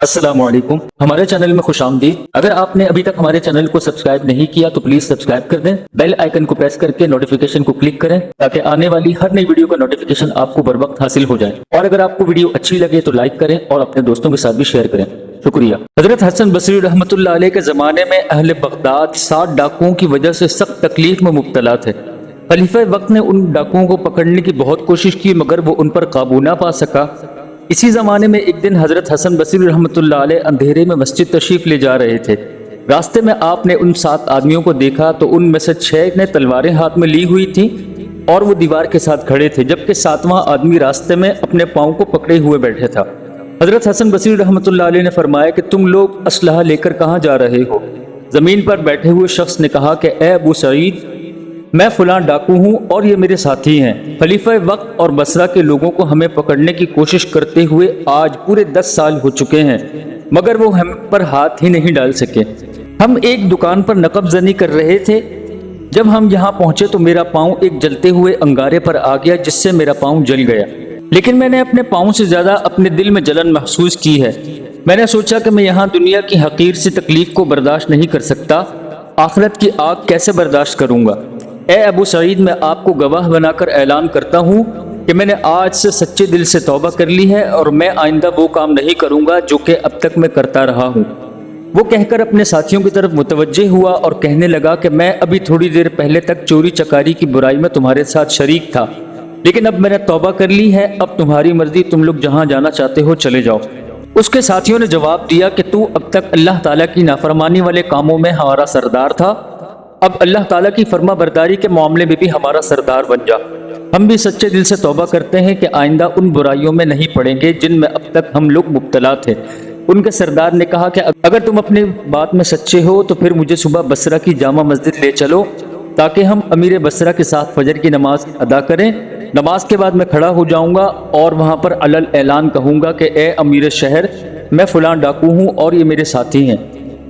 السلام علیکم، ہمارے چینل میں خوش آمدید۔ اگر آپ نے ابھی تک ہمارے چینل کو سبسکرائب نہیں کیا تو پلیز سبسکرائب کر دیں، بیل آئیکن کو پریس کر کے نوٹیفیکیشن کو کلک کریں تاکہ آنے والی ہر نئی ویڈیو کا نوٹیفیکیشن آپ کو بر وقت حاصل ہو جائے۔ اور اگر آپ کو ویڈیو اچھی لگے تو لائک کریں اور اپنے دوستوں کے ساتھ بھی شیئر کریں، شکریہ۔ حضرت حسن بصری رحمۃ اللہ علیہ کے زمانے میں اہل بغداد 60 ڈاکوؤں کی وجہ سے سخت تکلیف میں مبتلا تھے۔ خلیفہ وقت نے ان ڈاکوؤں کو پکڑنے کی بہت کوشش کی مگر وہ ان پر قابو نہ پا سکا۔ اسی زمانے میں ایک دن حضرت حسن بصری رحمۃ اللہ علیہ اندھیرے میں مسجد تشریف لے جا رہے تھے۔ راستے میں آپ نے ان 7 آدمیوں کو دیکھا تو ان میں سے 6 نے تلواریں ہاتھ میں لی ہوئی تھیں اور وہ دیوار کے ساتھ کھڑے تھے، جبکہ 7واں آدمی راستے میں اپنے پاؤں کو پکڑے ہوئے بیٹھے تھا۔ حضرت حسن بصری رحمۃ اللہ علیہ نے فرمایا کہ تم لوگ اسلحہ لے کر کہاں جا رہے ہو؟ زمین پر بیٹھے ہوئے شخص نے کہا کہ اے ابو سعید، میں فلاں ڈاکو ہوں اور یہ میرے ساتھی ہیں۔ خلیفہ وقت اور بصرہ کے لوگوں کو ہمیں پکڑنے کی کوشش کرتے ہوئے آج پورے 10 سال ہو چکے ہیں مگر وہ ہم پر ہاتھ ہی نہیں ڈال سکے۔ ہم ایک دکان پر نقب زنی کر رہے تھے، جب ہم یہاں پہنچے تو میرا پاؤں ایک جلتے ہوئے انگارے پر آ گیا جس سے میرا پاؤں جل گیا، لیکن میں نے اپنے پاؤں سے زیادہ اپنے دل میں جلن محسوس کی ہے۔ میں نے سوچا کہ میں یہاں دنیا کی حقیر سی تکلیف کو برداشت نہیں کر سکتا، آخرت کی آگ کیسے برداشت کروں گا؟ اے ابو سعید، میں آپ کو گواہ بنا کر اعلان کرتا ہوں کہ میں نے آج سے سچے دل سے توبہ کر لی ہے اور میں آئندہ وہ کام نہیں کروں گا جو کہ اب تک میں کرتا رہا ہوں۔ وہ کہہ کر اپنے ساتھیوں کی طرف متوجہ ہوا اور کہنے لگا کہ میں ابھی تھوڑی دیر پہلے تک چوری چکاری کی برائی میں تمہارے ساتھ شریک تھا، لیکن اب میں نے توبہ کر لی ہے، اب تمہاری مرضی، تم لوگ جہاں جانا چاہتے ہو چلے جاؤ۔ اس کے ساتھیوں نے جواب دیا کہ تو اب تک اللہ تعالیٰ کی نافرمانی والے کاموں میں ہمارا سردار تھا، اب اللہ تعالیٰ کی فرما برداری کے معاملے میں بھی ہمارا سردار بن جا۔ ہم بھی سچے دل سے توبہ کرتے ہیں کہ آئندہ ان برائیوں میں نہیں پڑیں گے جن میں اب تک ہم لوگ مبتلا تھے۔ ان کے سردار نے کہا کہ اگر تم اپنی بات میں سچے ہو تو پھر مجھے صبح بصرہ کی جامع مسجد لے چلو تاکہ ہم امیر بصرہ کے ساتھ فجر کی نماز ادا کریں۔ نماز کے بعد میں کھڑا ہو جاؤں گا اور وہاں پر علل اعلان کہوں گا کہ اے امیر شہر، میں فلاں ڈاکو ہوں اور یہ میرے ساتھی ہیں۔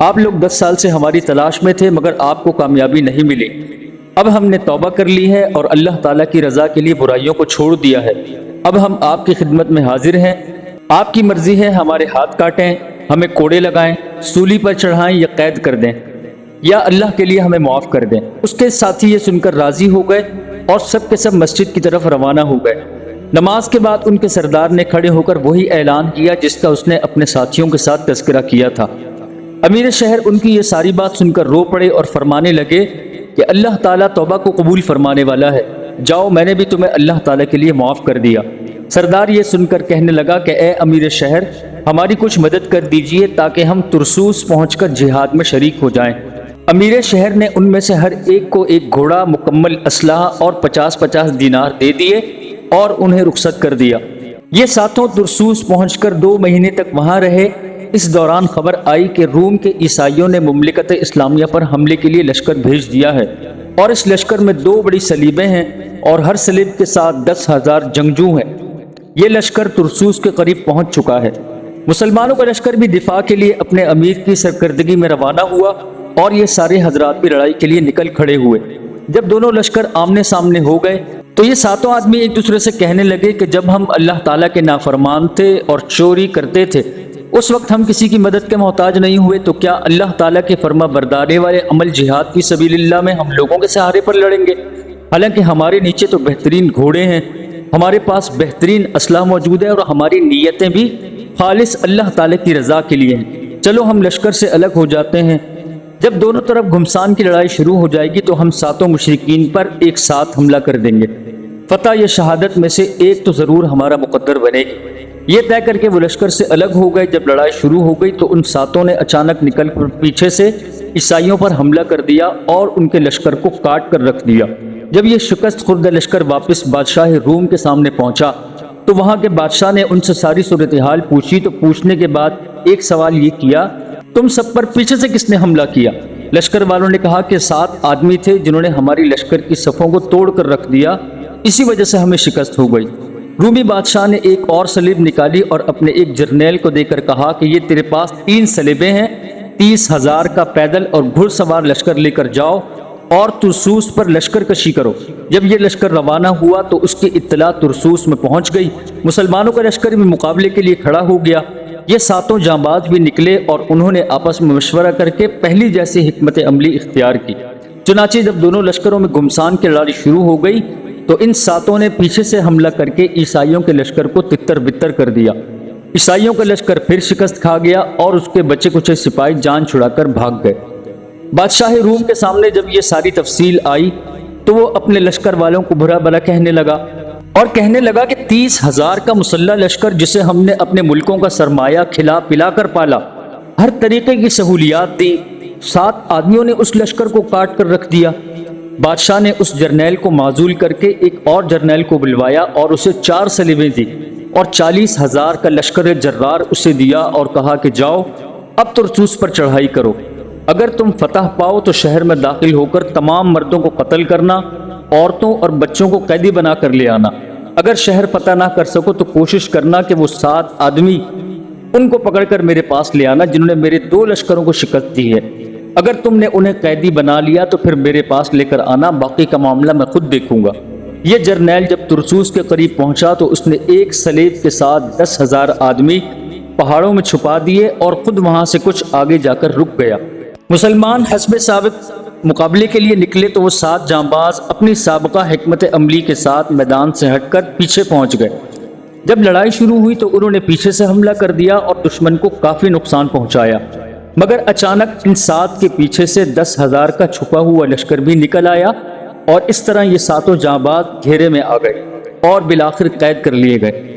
آپ لوگ 10 سال سے ہماری تلاش میں تھے مگر آپ کو کامیابی نہیں ملی۔ اب ہم نے توبہ کر لی ہے اور اللہ تعالیٰ کی رضا کے لیے برائیوں کو چھوڑ دیا ہے۔ اب ہم آپ کی خدمت میں حاضر ہیں، آپ کی مرضی ہے ہمارے ہاتھ کاٹیں، ہمیں کوڑے لگائیں، سولی پر چڑھائیں یا قید کر دیں، یا اللہ کے لیے ہمیں معاف کر دیں۔ اس کے ساتھی یہ سن کر راضی ہو گئے اور سب کے سب مسجد کی طرف روانہ ہو گئے۔ نماز کے بعد ان کے سردار نے کھڑے ہو کر وہی اعلان کیا جس کا اس نے اپنے ساتھیوں کے ساتھ تذکرہ کیا تھا۔ امیر شہر ان کی یہ ساری بات سن کر رو پڑے اور فرمانے لگے کہ اللہ تعالیٰ توبہ کو قبول فرمانے والا ہے، جاؤ میں نے بھی تمہیں اللہ تعالیٰ کے لیے معاف کر دیا۔ سردار یہ سن کر کہنے لگا کہ اے امیر شہر، ہماری کچھ مدد کر دیجئے تاکہ ہم ترسوس پہنچ کر جہاد میں شریک ہو جائیں۔ امیر شہر نے ان میں سے ہر ایک کو ایک گھوڑا، مکمل اسلحہ اور 50-50 دینار دے دیے اور انہیں رخصت کر دیا۔ یہ ساتوں ترسوس پہنچ کر 2 مہینے تک وہاں رہے۔ اس دوران خبر آئی کہ روم کے عیسائیوں نے مملکت اسلامیہ پر حملے کے لیے لشکر بھیج دیا ہے اور اس لشکر میں 2 بڑی صلیبیں ہیں اور ہر صلیب کے ساتھ 10,000 جنگجو ہیں۔ یہ لشکر ترسوس کے قریب پہنچ چکا ہے۔ مسلمانوں کا لشکر بھی دفاع کے لیے اپنے امیر کی سرکردگی میں روانہ ہوا اور یہ سارے حضرات بھی لڑائی کے لیے نکل کھڑے ہوئے۔ جب دونوں لشکر آمنے سامنے ہو گئے تو یہ ساتوں آدمی ایک دوسرے سے کہنے لگے کہ جب ہم اللہ تعالیٰ کے نافرمان تھے اور چوری کرتے تھے اس وقت ہم کسی کی مدد کے محتاج نہیں ہوئے، تو کیا اللہ تعالیٰ کے فرما برداری والے عمل جہاد فی سبیل اللہ میں ہم لوگوں کے سہارے پر لڑیں گے؟ حالانکہ ہمارے نیچے تو بہترین گھوڑے ہیں، ہمارے پاس بہترین اسلحہ موجود ہے اور ہماری نیتیں بھی خالص اللہ تعالیٰ کی رضا کے لیے ہیں۔ چلو ہم لشکر سے الگ ہو جاتے ہیں، جب دونوں طرف گھمسان کی لڑائی شروع ہو جائے گی تو ہم ساتوں مشرکین پر ایک ساتھ حملہ کر دیں گے، فتح یا شہادت میں سے ایک تو ضرور ہمارا مقدر بنے گی۔ یہ طے کر کے وہ لشکر سے الگ ہو گئے۔ جب لڑائی شروع ہو گئی تو ان ساتوں نے اچانک نکل کر پیچھے سے عیسائیوں پر حملہ کر دیا اور ان کے لشکر کو کاٹ کر رکھ دیا۔ جب یہ شکست خوردہ لشکر واپس بادشاہ روم کے سامنے پہنچا تو وہاں کے بادشاہ نے ان سے ساری صورتحال پوچھی، تو پوچھنے کے بعد ایک سوال یہ کیا، تم سب پر پیچھے سے کس نے حملہ کیا؟ لشکر والوں نے کہا کہ 7 آدمی تھے جنہوں نے ہماری لشکر کی صفوں کو توڑ کر رکھ دیا، اسی وجہ سے ہمیں شکست ہو گئی۔ رومی بادشاہ نے ایک اور صلیب نکالی اور اپنے ایک جرنیل کو دے کر کہا کہ یہ تیرے پاس 3 صلیبیں ہیں، 30,000 کا پیدل اور گھڑ سوار لشکر لے کر جاؤ اور ترسوس پر لشکر کشی کرو۔ جب یہ لشکر روانہ ہوا تو اس کی اطلاع ترسوس میں پہنچ گئی۔ مسلمانوں کا لشکر بھی مقابلے کے لیے کھڑا ہو گیا۔ یہ ساتوں جانباز بھی نکلے اور انہوں نے آپس میں مشورہ کر کے پہلی جیسی حکمت عملی اختیار کی۔ چنانچہ جب دونوں لشکروں میں گھمسان کی لڑائی شروع ہو گئی تو ان ساتوں نے پیچھے سے حملہ کر کے عیسائیوں کے لشکر کو تتر بتر کر دیا۔ عیسائیوں کا لشکر پھر شکست کھا گیا اور اس کے بچے کچھ سپاہی جان چھڑا کر بھاگ گئے۔ بادشاہ روم کے سامنے جب یہ ساری تفصیل آئی تو وہ اپنے لشکر والوں کو برا بھلا کہنے لگا اور کہنے لگا کہ 30,000 کا مسلح لشکر جسے ہم نے اپنے ملکوں کا سرمایہ کھلا پلا کر پالا، ہر طریقے کی سہولیات دی، 7 آدمیوں نے اس لشکر کو کاٹ کر رکھ دیا۔ بادشاہ نے اس جرنیل کو معزول کر کے ایک اور جرنیل کو بلوایا اور اسے 4 سلیبیں دی اور 40,000 کا لشکر جرار اسے دیا اور کہا کہ جاؤ اب ترسوس پر چڑھائی کرو، اگر تم فتح پاؤ تو شہر میں داخل ہو کر تمام مردوں کو قتل کرنا، عورتوں اور بچوں کو قیدی بنا کر لے آنا، اگر شہر فتح نہ کر سکو تو کوشش کرنا کہ وہ 7 آدمی ان کو پکڑ کر میرے پاس لے آنا جنہوں نے میرے 2 لشکروں کو شکست دی ہے، اگر تم نے انہیں قیدی بنا لیا تو پھر میرے پاس لے کر آنا، باقی کا معاملہ میں خود دیکھوں گا۔ یہ جرنیل جب ترسوس کے قریب پہنچا تو اس نے ایک سلیب کے ساتھ 10,000 آدمی پہاڑوں میں چھپا دیے اور خود وہاں سے کچھ آگے جا کر رک گیا۔ مسلمان حسب سابق مقابلے کے لیے نکلے تو وہ 7 جانباز اپنی سابقہ حکمت عملی کے ساتھ میدان سے ہٹ کر پیچھے پہنچ گئے۔ جب لڑائی شروع ہوئی تو انہوں نے پیچھے سے حملہ کر دیا اور دشمن کو کافی نقصان پہنچایا، مگر اچانک ان 7 کے پیچھے سے 10,000 کا چھپا ہوا لشکر بھی نکل آیا اور اس طرح یہ 7 جانباز گھیرے میں آ گئے اور بالآخر قید کر لیے گئے۔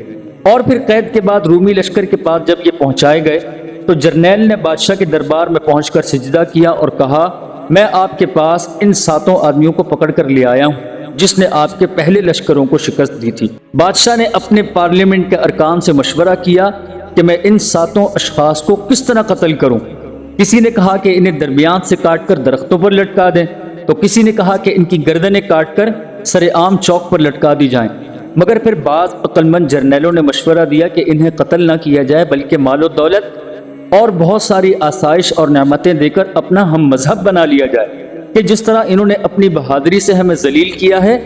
اور پھر قید کے بعد رومی لشکر کے پاس جب یہ پہنچائے گئے تو جرنیل نے بادشاہ کے دربار میں پہنچ کر سجدہ کیا اور کہا، میں آپ کے پاس ان 7 آدمیوں کو پکڑ کر لے آیا ہوں جس نے آپ کے پہلے لشکروں کو شکست دی تھی۔ بادشاہ نے اپنے پارلیمنٹ کے ارکان سے مشورہ کیا کہ میں ان 7 اشخاص کو کس طرح قتل کروں۔ کسی نے کہا کہ انہیں درمیان سے کاٹ کر درختوں پر لٹکا دیں، تو کسی نے کہا کہ ان کی گردنیں کاٹ کر سر عام چوک پر لٹکا دی جائیں، مگر پھر بعض عقل مند جرنیلوں نے مشورہ دیا کہ انہیں قتل نہ کیا جائے بلکہ مال و دولت اور بہت ساری آسائش اور نعمتیں دے کر اپنا ہم مذہب بنا لیا جائے، کہ جس طرح انہوں نے اپنی بہادری سے ہمیں ذلیل کیا ہے،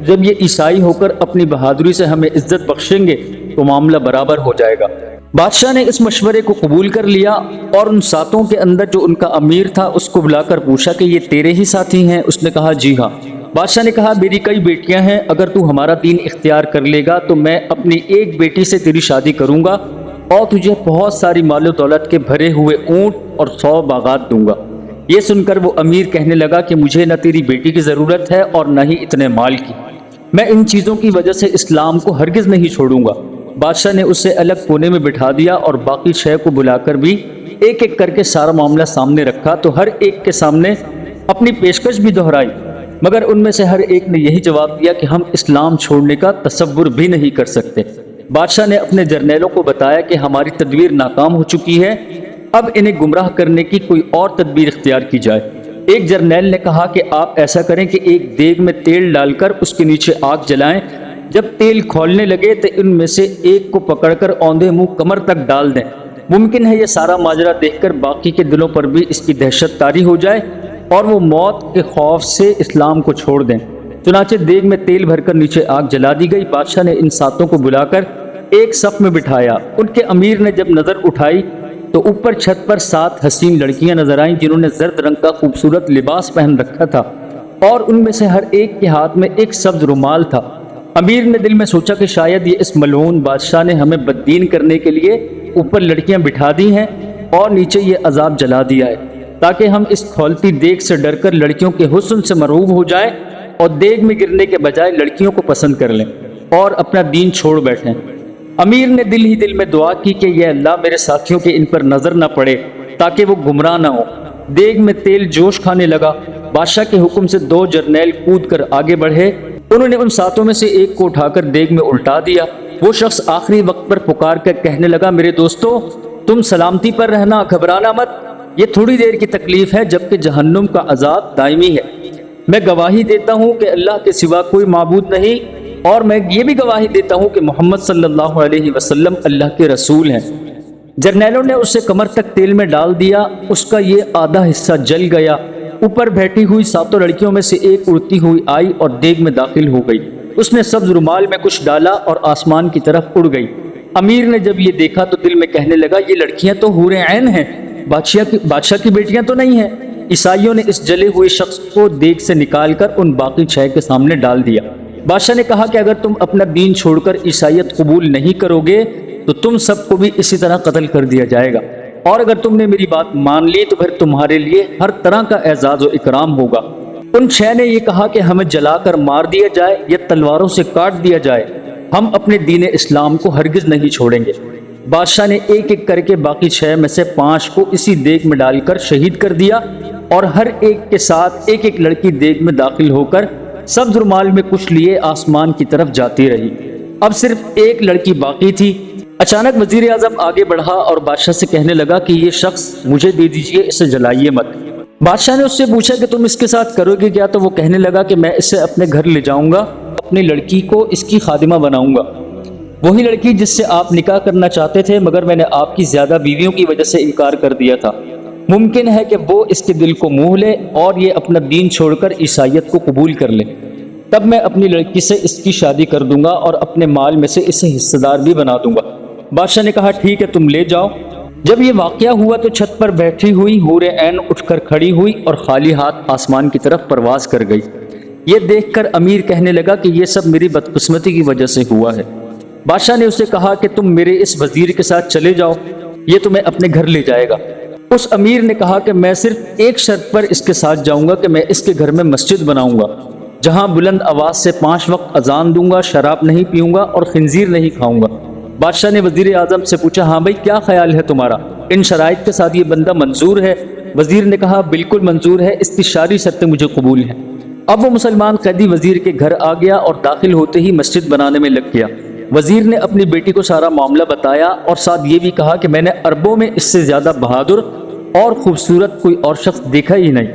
جب یہ عیسائی ہو کر اپنی بہادری سے ہمیں عزت بخشیں گے تو معاملہ برابر ہو جائے گا۔ بادشاہ نے اس مشورے کو قبول کر لیا اور ان 7 کے اندر جو ان کا امیر تھا اس کو بلا کر پوچھا کہ یہ تیرے ہی ساتھی ہیں؟ اس نے کہا جی ہاں۔ بادشاہ نے کہا میری کئی بیٹیاں ہیں، اگر تو ہمارا دین اختیار کر لے گا تو میں اپنی ایک بیٹی سے تیری شادی کروں گا اور تجھے بہت ساری مال و دولت کے بھرے ہوئے اونٹ اور 100 باغات دوں گا۔ یہ سن کر وہ امیر کہنے لگا کہ مجھے نہ تیری بیٹی کی ضرورت ہے اور نہ ہی اتنے مال کی، میں ان چیزوں کی وجہ سے اسلام کو ہرگز نہیں چھوڑوں گا۔ بادشاہ نے اسے الگ کونے میں بٹھا دیا اور باقی شے کو بلا کر بھی ایک ایک کر کے سارا معاملہ سامنے رکھا تو ہر ایک کے سامنے اپنی پیشکش بھی دہرائی، مگر ان میں سے ہر ایک نے یہی جواب دیا کہ ہم اسلام چھوڑنے کا تصور بھی نہیں کر سکتے۔ بادشاہ نے اپنے جرنیلوں کو بتایا کہ ہماری تدبیر ناکام ہو چکی ہے، اب انہیں گمراہ کرنے کی کوئی اور تدبیر اختیار کی جائے۔ ایک جرنیل نے کہا کہ آپ ایسا کریں کہ ایک دیگ میں تیل ڈال کر اس کے نیچے آگ جلائیں، جب تیل کھولنے لگے تو ان میں سے ایک کو پکڑ کر اوندھے منہ کمر تک ڈال دیں، ممکن ہے یہ سارا ماجرا دیکھ کر باقی کے دلوں پر بھی اس کی دہشت طاری ہو جائے اور وہ موت کے خوف سے اسلام کو چھوڑ دیں۔ چنانچہ دیگ میں تیل بھر کر نیچے آگ جلا دی گئی۔ بادشاہ نے ان 7 کو بلا کر ایک صف میں بٹھایا۔ ان کے امیر نے جب نظر اٹھائی تو اوپر چھت پر 7 حسین لڑکیاں نظر آئیں جنہوں نے زرد رنگ کا خوبصورت لباس پہن رکھا تھا اور ان میں سے ہر ایک کے ہاتھ میں ایک سبز رومال تھا۔ امیر نے دل میں سوچا کہ شاید یہ اس ملعون بادشاہ نے ہمیں بددین کرنے کے لیے اوپر لڑکیاں بٹھا دی ہیں اور نیچے یہ عذاب جلا دیا ہے، تاکہ ہم اس کھولتی دیگ سے ڈر کر لڑکیوں کے حسن سے مرعوب ہو جائیں اور دیگ میں گرنے کے بجائے لڑکیوں کو پسند کر لیں اور اپنا دین چھوڑ بیٹھیں۔ امیر نے دل ہی دل میں دعا کی کہ یہ اللہ میرے ساتھیوں کے ان پر نظر نہ پڑے تاکہ وہ گمراہ نہ ہو۔ دیگ میں تیل جوش کھانے لگا۔ بادشاہ کے حکم سے 2 جرنیل کود کر آگے بڑھے۔ انہوں نے ان 7 میں سے ایک کو اٹھا کر دیگ میں الٹا دیا۔ وہ شخص آخری وقت پر پکار کر کہنے لگا میرے دوستو، تم سلامتی پر رہنا، گھبرانا مت، یہ تھوڑی دیر کی تکلیف ہے جبکہ جہنم کا عذاب دائمی ہے۔ میں گواہی دیتا ہوں کہ اللہ کے سوا کوئی معبود نہیں اور میں یہ بھی گواہی دیتا ہوں کہ محمد صلی اللہ علیہ وسلم اللہ کے رسول ہیں۔ جرنیلوں نے اسے کمر تک تیل میں ڈال دیا، اس کا یہ آدھا حصہ جل گیا۔ اوپر بیٹھی ہوئی 7 لڑکیوں میں سے ایک اڑتی ہوئی آئی اور دیگ میں داخل ہو گئی۔ اس نے سبز رومال میں کچھ ڈالا اور آسمان کی طرف اڑ گئی۔ امیر نے جب یہ دیکھا تو دل میں کہنے لگا یہ لڑکیاں تو حور عین ہیں، بادشاہ کی بیٹیاں تو نہیں ہیں۔ عیسائیوں نے اس جلے ہوئے شخص کو دیگ سے نکال کر ان باقی 6 کے سامنے ڈال دیا۔ بادشاہ نے کہا کہ اگر تم اپنا دین چھوڑ کر عیسائیت قبول نہیں کرو گے تو تم سب کو بھی اسی طرح قتل کر دیا جائے گا، اور اگر تم نے میری بات مان لی تو پھر تمہارے لیے ہر طرح کا اعزاز و اکرام ہوگا۔ ان 6 نے یہ کہا کہ ہمیں جلا کر مار دیا جائے یا تلواروں سے کاٹ دیا جائے، ہم اپنے دین اسلام کو ہرگز نہیں چھوڑیں گے۔ بادشاہ نے ایک ایک کر کے باقی 6 میں سے 5 کو اسی دیگ میں ڈال کر شہید کر دیا، اور ہر ایک کے ساتھ ایک ایک لڑکی دیگ میں داخل ہو کر سبز رومال میں کچھ لیے آسمان کی طرف جاتی رہی۔ اب صرف ایک لڑکی باقی تھی۔ اچانک وزیر اعظم آگے بڑھا اور بادشاہ سے کہنے لگا کہ یہ شخص مجھے دے دیجئے، اسے جلائیے مت۔ بادشاہ نے اس سے پوچھا کہ تم اس کے ساتھ کرو گے کیا؟ تو وہ کہنے لگا کہ میں اسے اپنے گھر لے جاؤں گا، اپنی لڑکی کو اس کی خادمہ بناؤں گا، وہی لڑکی جس سے آپ نکاح کرنا چاہتے تھے، مگر میں نے آپ کی زیادہ بیویوں کی وجہ سے انکار کر دیا تھا۔ ممکن ہے کہ وہ اس کے دل کو موہ لے اور یہ اپنا دین چھوڑ کر عیسائیت کو قبول کر لے، تب میں اپنی لڑکی سے اس کی شادی کر دوں گا اور اپنے مال میں سے اسے حصہ دار بھی بنا دوں گا۔ بادشاہ نے کہا ٹھیک ہے، تم لے جاؤ۔ جب یہ واقعہ ہوا تو چھت پر بیٹھی ہوئی حور عین اٹھ کر کھڑی ہوئی اور خالی ہاتھ آسمان کی طرف پرواز کر گئی۔ یہ دیکھ کر امیر کہنے لگا کہ یہ سب میری بدقسمتی کی وجہ سے ہوا ہے۔ بادشاہ نے اسے کہا کہ تم میرے اس وزیر کے ساتھ چلے جاؤ، یہ تمہیں اپنے گھر لے جائے گا۔ اس امیر نے کہا کہ میں صرف ایک شرط پر اس کے ساتھ جاؤں گا کہ میں اس کے گھر میں مسجد بناؤں گا، جہاں بلند آواز سے 5 وقت اذان دوں گا، شراب نہیں پیوں گا اور خنزیر نہیں کھاؤں گا۔ بادشاہ نے وزیر اعظم سے پوچھا ہاں بھائی کیا خیال ہے تمہارا، ان شرائط کے ساتھ یہ بندہ منظور ہے؟ وزیر نے کہا بالکل منظور ہے، اس کی ساری شرطیں مجھے قبول ہیں۔ اب وہ مسلمان قیدی وزیر کے گھر آ گیا اور داخل ہوتے ہی مسجد بنانے میں لگ گیا۔ وزیر نے اپنی بیٹی کو سارا معاملہ بتایا اور ساتھ یہ بھی کہا کہ میں نے عربوں میں اس سے زیادہ بہادر اور خوبصورت کوئی اور شخص دیکھا ہی نہیں،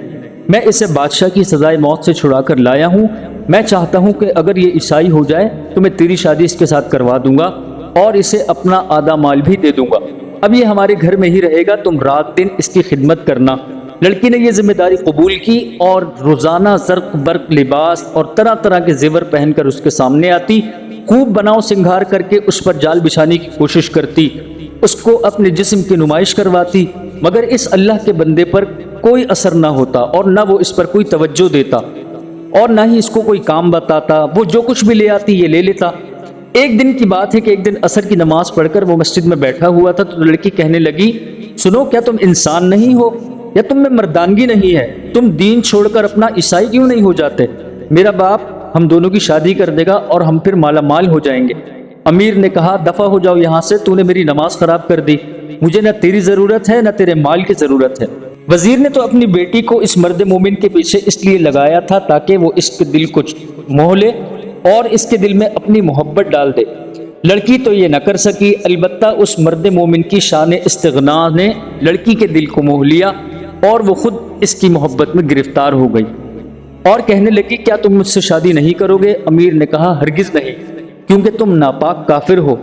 میں اسے بادشاہ کی سزائے موت سے چھڑا کر لایا ہوں۔ میں چاہتا ہوں کہ اگر یہ عیسائی ہو جائے تو میں تیری شادی اس کے ساتھ کروا دوں گا اور اسے اپنا آدھا مال بھی دے دوں گا۔ اب یہ ہمارے گھر میں ہی رہے گا، تم رات دن اس کی خدمت کرنا۔ لڑکی نے یہ ذمہ داری قبول کی اور روزانہ زرق برق لباس اور طرح طرح کے زیور پہن کر اس کے سامنے آتی، خوب بناؤ سنگھار کر کے اس پر جال بچھانے کی کوشش کرتی، اس کو اپنے جسم کی نمائش کرواتی، مگر اس اللہ کے بندے پر کوئی اثر نہ ہوتا اور نہ وہ اس پر کوئی توجہ دیتا اور نہ ہی اس کو کوئی کام بتاتا، وہ جو کچھ بھی لے آتی یہ لے لیتا۔ ایک دن کی بات ہے کہ ایک دن عصر کی نماز پڑھ کر وہ مسجد میں بیٹھا ہوا تھا تو لڑکی کہنے لگی سنو، کیا تم انسان نہیں ہو یا تم میں مردانگی نہیں ہے؟ تم دین چھوڑ کر اپنا عیسائی کیوں نہیں ہو جاتے؟ میرا باپ ہم دونوں کی شادی کر دے گا اور ہم پھر مالا مال ہو جائیں گے۔ امیر نے کہا دفع ہو جاؤ یہاں سے، تو نے میری نماز خراب کر دی، مجھے نہ تیری ضرورت ہے نہ تیرے مال کی ضرورت ہے۔ وزیر نے تو اپنی بیٹی کو اس مرد مومن کے پیچھے اس لیے لگایا تھا تاکہ وہ اس کے دل کو موہ لے اور اس کے دل میں اپنی محبت ڈال دے۔ لڑکی تو یہ نہ کر سکی، البتہ اس مرد مومن کی شان استغنا نے لڑکی کے دل کو موہ لیا اور وہ خود اس کی محبت میں گرفتار ہو گئی اور کہنے لگی کیا تم مجھ سے شادی نہیں کرو گے؟ امیر نے کہا ہرگز نہیں، کیونکہ تم ناپاک کافر ہو۔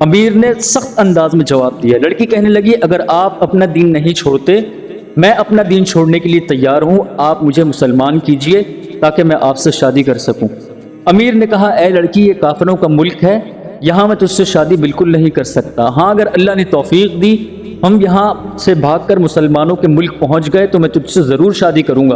امیر نے سخت انداز میں جواب دیا۔ لڑکی کہنے لگی اگر آپ اپنا دین نہیں چھوڑتے میں اپنا دین چھوڑنے کے لیے تیار ہوں، آپ مجھے مسلمان کیجئے تاکہ میں آپ سے شادی کر سکوں۔ امیر نے کہا اے لڑکی، یہ کافروں کا ملک ہے، یہاں میں تجھ سے شادی بالکل نہیں کر سکتا، ہاں اگر اللہ نے توفیق دی ہم یہاں سے بھاگ کر مسلمانوں کے ملک پہنچ گئے تو میں تجھ سے ضرور شادی کروں گا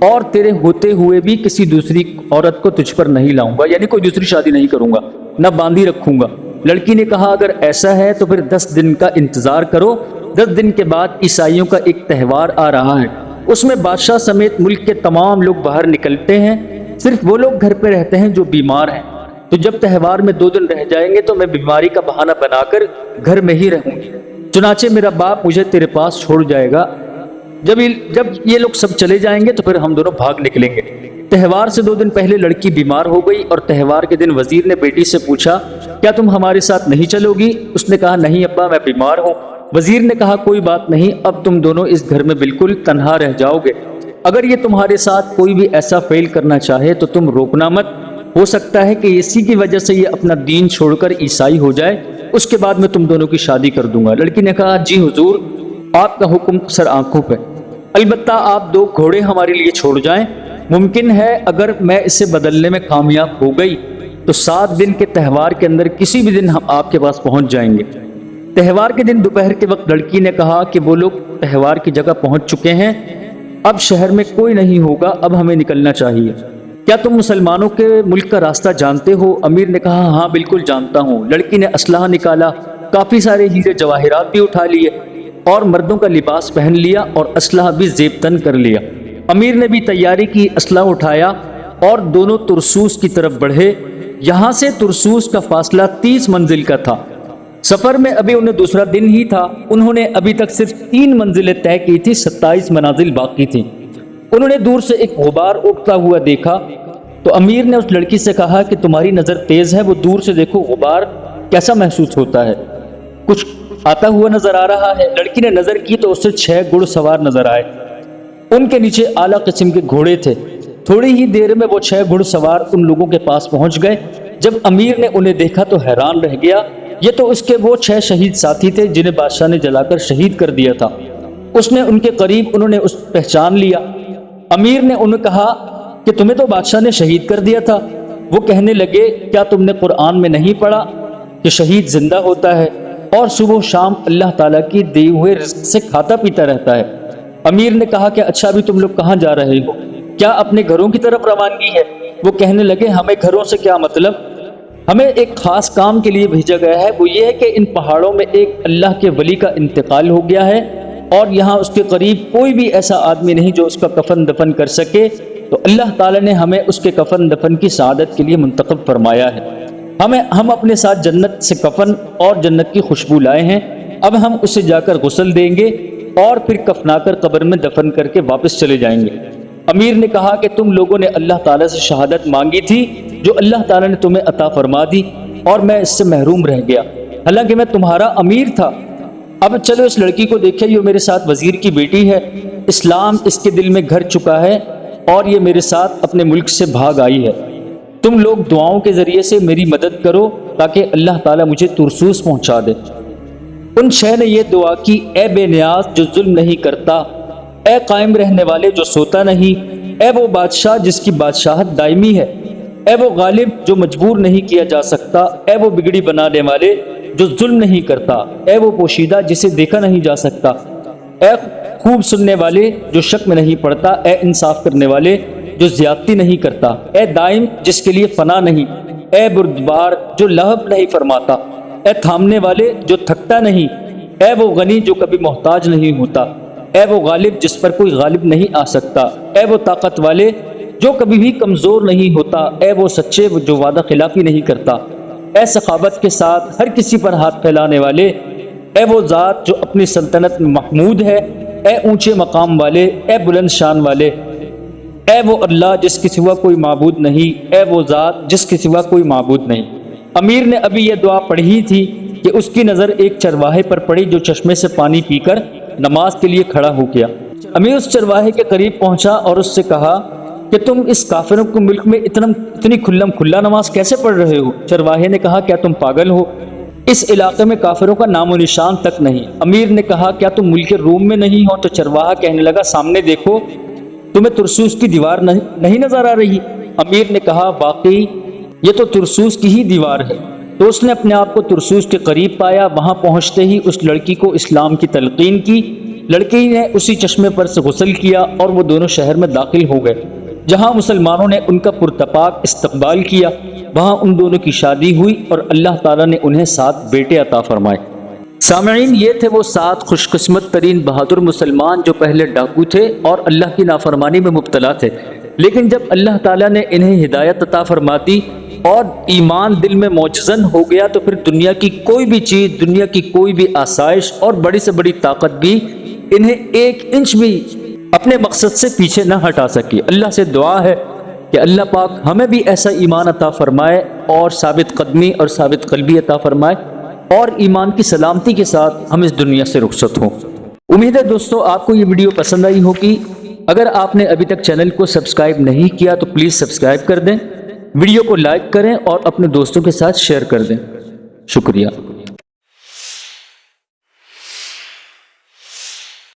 اور تیرے ہوتے ہوئے بھی کسی دوسری عورت کو تجھ پر نہیں لاؤں گا، یعنی کوئی دوسری شادی نہیں کروں گا، نہ باندھی رکھوں گا۔ لڑکی نے کہا اگر ایسا ہے تو پھر 10 دن کا انتظار کرو، 10 دن کے بعد عیسائیوں کا ایک تہوار آ رہا ہے، اس میں بادشاہ سمیت ملک کے تمام لوگ باہر نکلتے ہیں، صرف وہ لوگ گھر پہ رہتے ہیں جو بیمار ہیں، تو جب تہوار میں 2 دن رہ جائیں گے تو میں بیماری کا بہانہ بنا کر گھر میں ہی رہوں گی، چنانچہ میرا باپ مجھے تیرے پاس چھوڑ جائے گا، جب یہ لوگ سب چلے جائیں گے تو پھر ہم دونوں بھاگ نکلیں گے۔ تہوار سے 2 دن پہلے لڑکی بیمار ہو گئی اور تہوار کے دن وزیر نے بیٹی سے پوچھا کیا تم ہمارے ساتھ نہیں چلو گی؟ اس نے کہا نہیں ابا، میں بیمار ہوں۔ وزیر نے کہا کوئی بات نہیں، اب تم دونوں اس گھر میں بالکل تنہا رہ جاؤ گے، اگر یہ تمہارے ساتھ کوئی بھی ایسا فعل کرنا چاہے تو تم روکنا مت، ہو سکتا ہے کہ اسی کی وجہ سے یہ اپنا دین چھوڑ کر عیسائی ہو جائے، اس کے بعد میں تم دونوں کی شادی کر دوں گا۔ لڑکی نے کہا جی حضور، آپ کا حکم سر آنکھوں پہ، البتہ آپ 2 گھوڑے ہمارے لیے چھوڑ جائیں، ممکن ہے اگر میں اسے بدلنے میں کامیاب ہو گئی تو 7 دن کے تہوار کے اندر کسی بھی دن ہم آپ کے پاس پہنچ جائیں گے۔ تہوار کے دن دوپہر کے وقت لڑکی نے کہا کہ وہ لوگ تہوار کی جگہ پہنچ چکے ہیں، اب شہر میں کوئی نہیں ہوگا، اب ہمیں نکلنا چاہیے۔ کیا تم مسلمانوں کے ملک کا راستہ جانتے ہو؟ امیر نے کہا ہاں بالکل جانتا ہوں۔ لڑکی نے اسلحہ نکالا، کافی سارے ہیرے جواہرات بھی اٹھا لیے اور مردوں کا لباس پہن لیا اور اسلحہ بھی زیب تن کر لیا۔ امیر نے بھی تیاری کی، اسلحہ اٹھایا اور دونوں ترسوس کی طرف بڑھے۔ یہاں سے ترسوس کا فاصلہ 30 منزل کا تھا۔ سفر میں ابھی انہیں دوسرا دن ہی تھا، انہوں نے ابھی تک صرف 3 منزلیں طے کی تھی، 27 منازل باقی تھیں۔ انہوں نے دور سے ایک غبار اٹھتا ہوا دیکھا تو امیر نے اس لڑکی سے کہا کہ تمہاری نظر تیز ہے، وہ دور سے دیکھو غبار کیسا محسوس ہوتا ہے، کچھ آتا ہوا نظر آ رہا ہے۔ لڑکی نے نظر کی تو اسے 6 گھڑ سوار نظر آئے، ان کے نیچے اعلیٰ قسم کے گھوڑے تھے۔ تھوڑی ہی دیر میں وہ 6 گھڑ سوار ان لوگوں کے پاس پہنچ گئے۔ جب امیر نے انہیں دیکھا تو حیران رہ گیا، یہ تو اس کے وہ 6 شہید ساتھی تھے جنہیں بادشاہ نے جلا کر شہید کر دیا تھا۔ اس نے ان کے قریب انہوں نے اس پہچان لیا۔ امیر نے انہیں کہا کہ تمہیں تو بادشاہ نے شہید کر دیا تھا۔ وہ کہنے لگے کیا تم نے قرآن میں نہیں پڑھا کہ شہید زندہ ہوتا ہے اور صبح و شام اللہ تعالیٰ کی دیے ہوئے رزق سے کھاتا پیتا رہتا ہے؟ امیر نے کہا کہ اچھا ابھی تم لوگ کہاں جا رہے ہو؟ کیا اپنے گھروں کی طرف روانگی ہے؟ وہ کہنے لگے ہمیں گھروں سے کیا مطلب، ہمیں ایک خاص کام کے لیے بھیجا گیا ہے، وہ یہ ہے کہ ان پہاڑوں میں ایک اللہ کے ولی کا انتقال ہو گیا ہے اور یہاں اس کے قریب کوئی بھی ایسا آدمی نہیں جو اس کا کفن دفن کر سکے، تو اللہ تعالیٰ نے ہمیں اس کے کفن دفن کی سعادت کے لیے منتخب فرمایا ہے۔ ہم اپنے ساتھ جنت سے کفن اور جنت کی خوشبو لائے ہیں، اب ہم اسے جا کر غسل دیں گے اور پھر کفنا کر قبر میں دفن کر کے واپس چلے جائیں گے۔ امیر نے کہا کہ تم لوگوں نے اللہ تعالیٰ سے شہادت مانگی تھی جو اللہ تعالیٰ نے تمہیں عطا فرما دی اور میں اس سے محروم رہ گیا، حالانکہ میں تمہارا امیر تھا۔ اب چلو اس لڑکی کو دیکھیں، یہ میرے ساتھ وزیر کی بیٹی ہے، اسلام اس کے دل میں گھر چکا ہے اور یہ میرے ساتھ اپنے ملک سے بھاگ آئی ہے۔ تم لوگ دعاؤں کے ذریعے سے میری مدد کرو تاکہ اللہ تعالیٰ مجھے ترسوس پہنچا دے۔ ان 6 نے یہ دعا کی، اے بے نیاز جو ظلم نہیں کرتا، اے قائم رہنے والے جو سوتا نہیں، اے وہ بادشاہ جس کی بادشاہت دائمی ہے، اے وہ غالب جو مجبور نہیں کیا جا سکتا، اے وہ بگڑی بنانے والے جو ظلم نہیں کرتا، اے وہ پوشیدہ جسے دیکھا نہیں جا سکتا، اے خوب سننے والے جو شک میں نہیں پڑتا، اے انصاف کرنے والے جو زیادتی نہیں کرتا، اے دائم جس کے لیے فنا نہیں، اے بردبار جو لہب نہیں فرماتا، اے تھامنے والے جو تھکتا نہیں، اے وہ غنی جو کبھی محتاج نہیں ہوتا، اے وہ غالب جس پر کوئی غالب نہیں آ سکتا، اے وہ طاقت والے جو کبھی بھی کمزور نہیں ہوتا، اے وہ سچے جو وعدہ خلافی نہیں کرتا، اے سخاوت کے ساتھ ہر کسی پر ہاتھ پھیلانے والے، اے وہ ذات جو اپنی سلطنت میں محمود ہے، اے اونچے مقام والے، اے بلند شان والے، اے وہ اللہ جس کے سوا کوئی معبود نہیں، اے وہ ذات جس کے سوا کوئی معبود نہیں۔ امیر نے ابھی یہ دعا پڑھی تھی کہ اس کی نظر ایک چرواہے پر پڑی جو چشمے سے پانی پی کر نماز کے لیے کھڑا ہو گیا۔ امیر اس چرواہے کے قریب پہنچا اور اس سے کہا کہ تم اس کافروں کے ملک میں اتنی کھلم کھلا نماز کیسے پڑھ رہے ہو؟ چرواہے نے کہا کیا تم پاگل ہو؟ اس علاقے میں کافروں کا نام و نشان تک نہیں۔ امیر نے کہا کیا تم ملک روم میں نہیں ہو؟ تو چرواہا کہنے لگا سامنے دیکھو، تمہیں ترسوس کی دیوار نہیں نظر آ رہی؟ امیر نے کہا واقعی یہ تو ترسوس کی ہی دیوار ہے۔ تو اس نے اپنے آپ کو ترسوس کے قریب پایا، وہاں پہنچتے ہی اس لڑکی کو اسلام کی تلقین کی۔ لڑکی نے اسی چشمے پر سے غسل کیا اور وہ دونوں شہر میں داخل ہو گئے، جہاں مسلمانوں نے ان کا پرتپاک استقبال کیا۔ وہاں ان دونوں کی شادی ہوئی اور اللہ تعالیٰ نے انہیں 7 بیٹے عطا فرمائے۔ سامعین، یہ تھے وہ 7 خوش قسمت ترین بہادر مسلمان جو پہلے ڈاکو تھے اور اللہ کی نافرمانی میں مبتلا تھے، لیکن جب اللہ تعالیٰ نے انہیں ہدایت عطا فرما دی اور ایمان دل میں موجزن ہو گیا تو پھر دنیا کی کوئی بھی چیز، دنیا کی کوئی بھی آسائش اور بڑی سے بڑی طاقت بھی انہیں 1 انچ بھی اپنے مقصد سے پیچھے نہ ہٹا سکی۔ اللہ سے دعا ہے کہ اللہ پاک ہمیں بھی ایسا ایمان عطا فرمائے اور ثابت قدمی اور ثابت قلبی عطا فرمائے اور ایمان کی سلامتی کے ساتھ ہم اس دنیا سے رخصت ہوں۔ امید ہے دوستو آپ کو یہ ویڈیو پسند آئی ہوگی۔ اگر آپ نے ابھی تک چینل کو سبسکرائب نہیں کیا تو پلیز سبسکرائب کر دیں، ویڈیو کو لائک کریں اور اپنے دوستوں کے ساتھ شیئر کر دیں۔ شکریہ۔